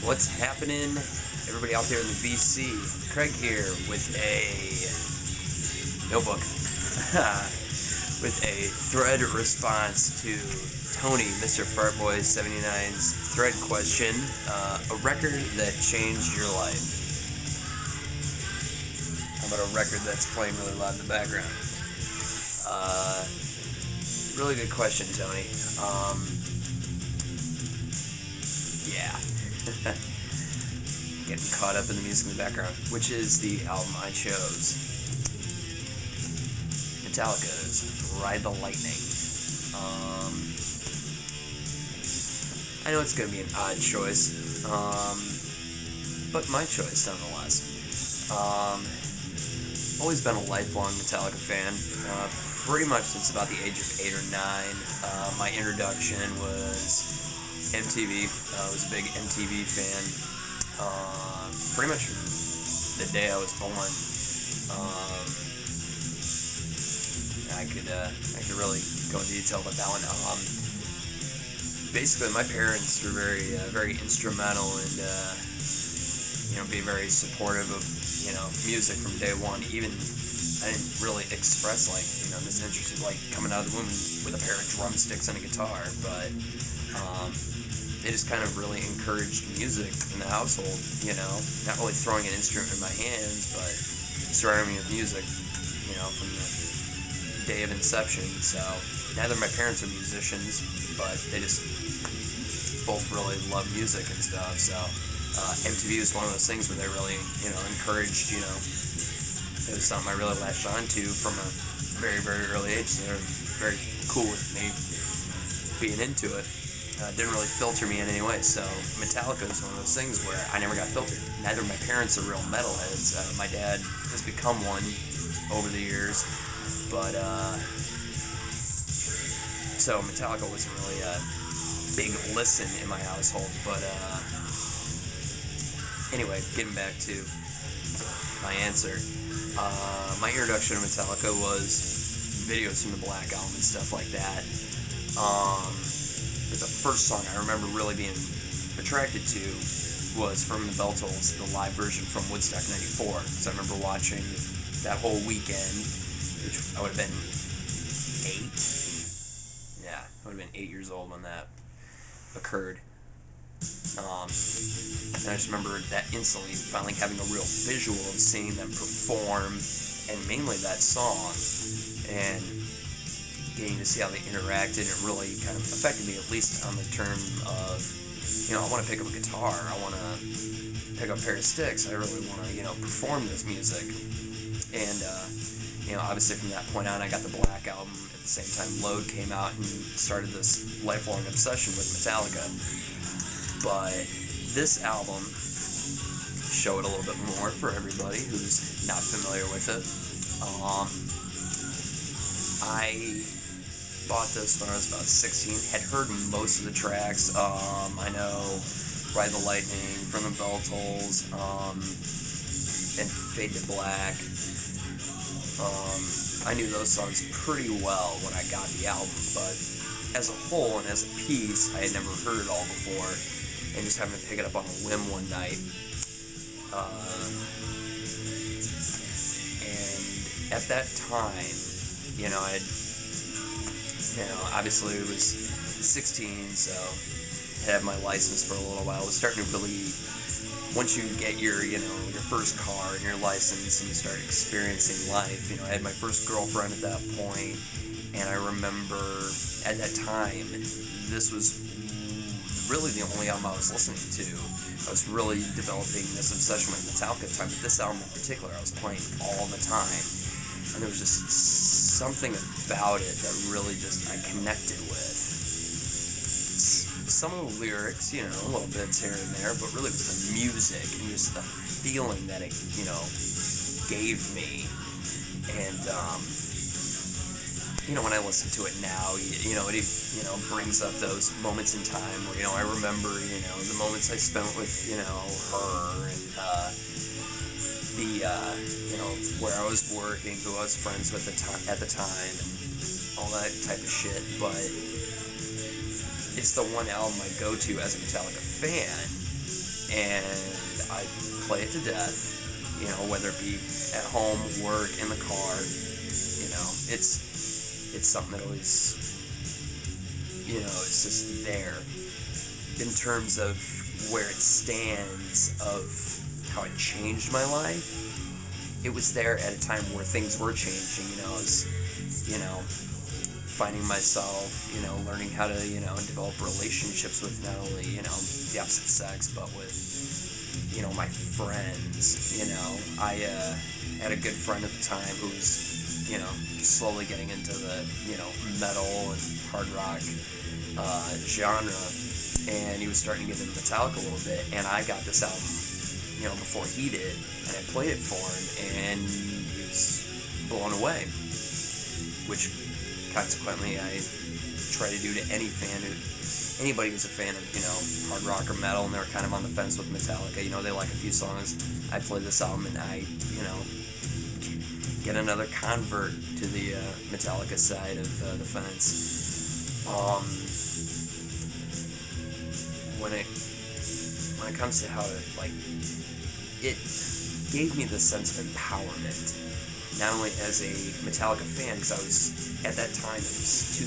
What's happening, everybody out there in the BC? Craig here with a notebook, with a thread response to Tony, Mr. Fartboy79's thread question, a record that changed your life. How about a record that's playing really loud in the background? Really good question, Tony. Yeah. Getting caught up in the music in the background, which is the album I chose. Metallica's Ride the Lightning. I know it's going to be an odd choice, but my choice nonetheless. Always been a lifelong Metallica fan, pretty much since about the age of 8 or 9. My introduction was MTV. I was a big MTV fan. Pretty much from the day I was born. I could really go into detail about that one. Basically, my parents were very instrumental and being very supportive of music from day one. Even I didn't really express this interest in coming out of the womb with a pair of drumsticks and a guitar, but they just kind of really encouraged music in the household, not really throwing an instrument in my hands, but surrounding me with music, from the day of inception. So neither of my parents are musicians, but they just both really love music and stuff. So MTV was one of those things where they really, encouraged, it was something I really latched on to from a very, very early age. So they're very cool with me being into it. Didn't really filter me in any way. So Metallica is one of those things where I never got filtered. Neither of my parents are real metalheads. My dad has become one over the years, but so Metallica wasn't really a big listen in my household. But anyway, getting back to my answer. My introduction to Metallica was videos from the Black Album and stuff like that. The first song I remember really being attracted to was from the Bell Tolls, the live version from Woodstock '94. So I remember watching that whole weekend, which I would have been 8. Yeah, I would have been 8 years old when that occurred. And I just remember that instantly finally having a real visual of seeing them perform, and mainly that song, and getting to see how they interacted. It really kind of affected me, at least on the term of, I want to pick up a guitar, I want to pick up a pair of sticks, I really want to, perform this music. And, obviously from that point on, I got the Black Album. At the same time, Load came out and started this lifelong obsession with Metallica. But this album, show it a little bit more for everybody who's not familiar with it. I bought this when I was about 16, had heard most of the tracks. I know Ride the Lightning, From the Bell Tolls, and Fade to Black. I knew those songs pretty well when I got the album, but as a whole and as a piece, I had never heard it all before, and just having to pick it up on a whim one night. And at that time, obviously it was 16, so I had my license for a little while. It was starting to really, once you get your, your first car and your license and you start experiencing life, I had my first girlfriend at that point, and I remember at that time, this was really the only album I was listening to. I was really developing this obsession with Metallica at the time, but this album in particular I was playing all the time. And there was just something about it that really just I connected with. Some of the lyrics, a little bits here and there, but really it was the music and just the feeling that it, gave me. And, when I listen to it now, it brings up those moments in time where, I remember, the moments I spent with, her and, where I was working, who I was friends with at the time, and all that type of shit. But it's the one album I go to as a Metallica fan, and I play it to death. You know, whether it be at home, work, in the car. You know, it's something that always, you know, it's just there. In terms of where it stands, of how it changed my life, it was there at a time where things were changing. You know, I was, you know, finding myself, you know, learning how to, you know, develop relationships with not only, you know, the opposite sex, but with, you know, my friends. You know, I had a good friend at the time who was, you know, slowly getting into the, you know, metal and hard rock genre, and he was starting to get into Metallica a little bit, and I got this album, you know, before he did, and I played it for him, and he was blown away, which consequently I try to do to anybody who's a fan of, you know, hard rock or metal, and they're kind of on the fence with Metallica. You know, they like a few songs. I play this album, and I, you know, get another convert to the Metallica side of the fence. When it comes to how to, like, it gave me the sense of empowerment, not only as a Metallica fan, because I was, at that time, it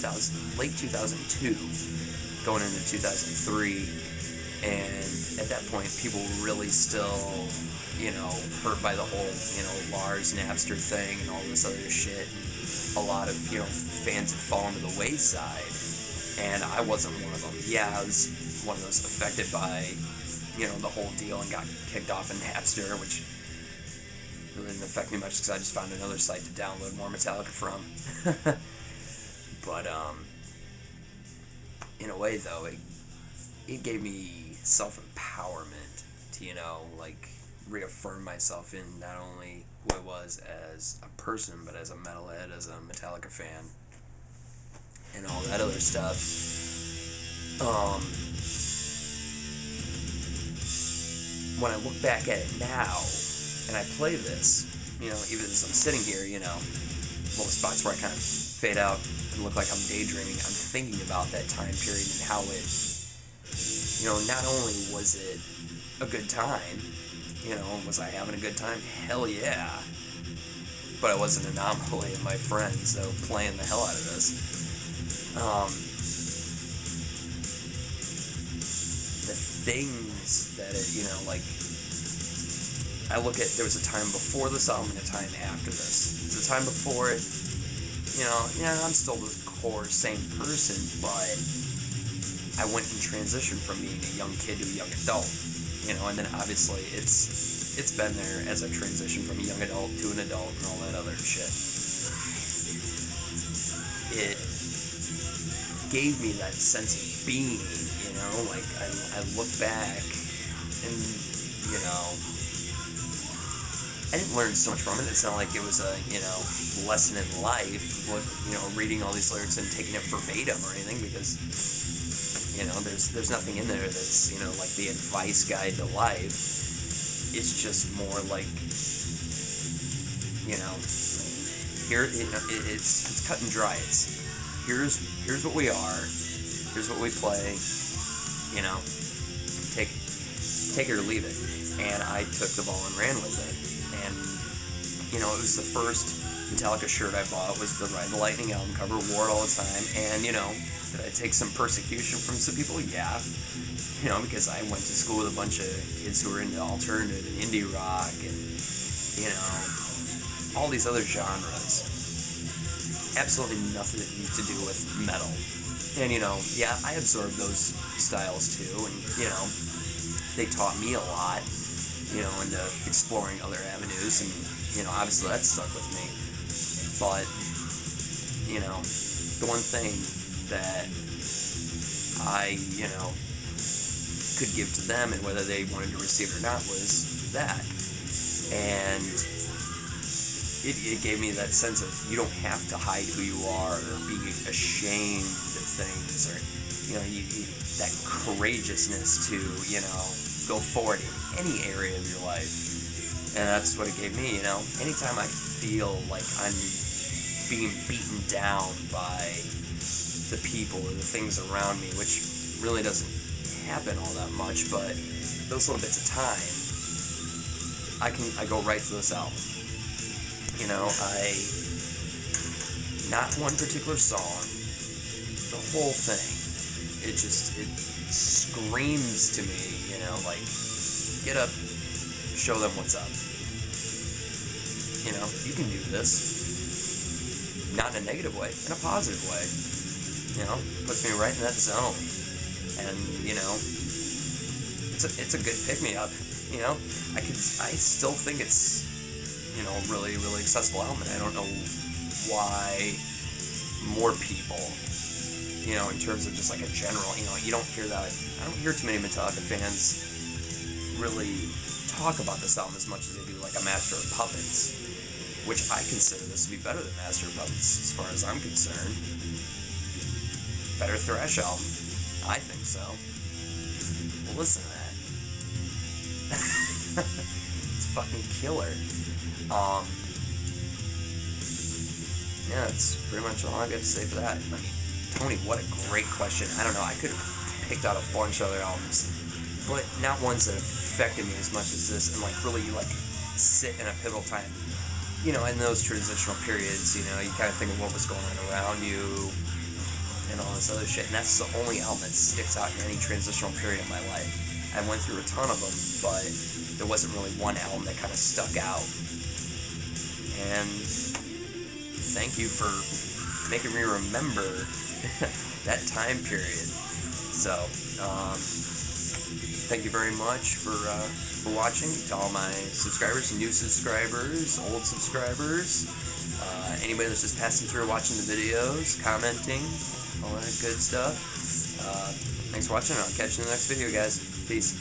was late 2002, going into 2003, and at that point, people were really still, you know, hurt by the whole, you know, Lars Napster thing and all this other shit. A lot of, you know, fans had fallen to the wayside, and I wasn't one of them. Yeah, I was one of those affected by, you know, the whole deal and got kicked off of Napster, which really didn't affect me much because I just found another site to download more Metallica from. But, in a way, though, it gave me self-empowerment to, you know, like, reaffirm myself in not only who I was as a person, but as a metalhead, as a Metallica fan, and all that other stuff. When I look back at it now, and I play this, you know, even as I'm sitting here, you know, little spots where I kind of fade out and look like I'm daydreaming, I'm thinking about that time period and how it, you know, not only was it a good time, you know, was I having a good time? Hell yeah. But I was an anomaly of my friends, so playing the hell out of this. The things that it, you know, like, I look at, there was a time before this album and a time after this. The time before it, you know, yeah, I'm still the core same person, but I went and transitioned from being a young kid to a young adult, you know, and then obviously it's been there as I transitioned from a young adult to an adult and all that other shit. It gave me that sense of being, you know, like, I look back and, you know, I didn't learn so much from it. It's not like it was a, you know, lesson in life with, you know, reading all these lyrics and taking it verbatim or anything, because, you know, there's nothing in there that's, you know, like the advice guide to life. It's just more like, you know, here, you know, it's cut and dry. It's, here's what we are, here's what we play, you know, take it or leave it. And I took the ball and ran with it. And, you know, it was the first Metallica shirt I bought, was the Ride the Lightning album cover, wore it all the time. And, you know, did I take some persecution from some people? Yeah. You know, because I went to school with a bunch of kids who were into alternative and indie rock and, you know, all these other genres. Absolutely nothing to do with metal. And, you know, yeah, I absorbed those styles too, and, you know, they taught me a lot, you know, into exploring other avenues, and, you know, obviously that stuck with me. But, you know, the one thing that I, you know, could give to them, and whether they wanted to receive it or not, was that. And it gave me that sense of, you don't have to hide who you are or be ashamed of things, or, you know, that courageousness to, you know, go forward in any area of your life. And that's what it gave me, you know. Anytime I feel like I'm being beaten down by the people or the things around me, which really doesn't happen all that much, but those little bits of time, I go right to this album. You know, not one particular song, the whole thing. It screams to me, you know, like, get up, show them what's up. You know, you can do this. Not in a negative way, in a positive way. You know, puts me right in that zone. And, you know, it's a good pick-me-up. You know, I still think it's, you know, really, really accessible album, and I don't know why more people, you know, in terms of just like a general, you know, you don't hear that. I don't hear too many Metallica fans really talk about this album as much as they do like a Master of Puppets, which I consider this to be better than Master of Puppets as far as I'm concerned. Better thrash album. I think so. Well, listen to that. It's fucking killer. Yeah, that's pretty much all I got to say for that. I mean, Tony, what a great question. I don't know, I could have picked out a bunch of other albums, but not ones that affected me as much as this, and like really like sit in a pivotal time. You know, in those transitional periods, you know, you kind of think of what was going on around you and all this other shit, and that's the only album that sticks out in any transitional period of my life. I went through a ton of them, but there wasn't really one album that kind of stuck out. And thank you for making me remember that time period. So, thank you very much for watching. To all my subscribers, new subscribers, old subscribers, anybody that's just passing through, watching the videos, commenting, all that good stuff. Thanks for watching, and I'll catch you in the next video, guys. Peace.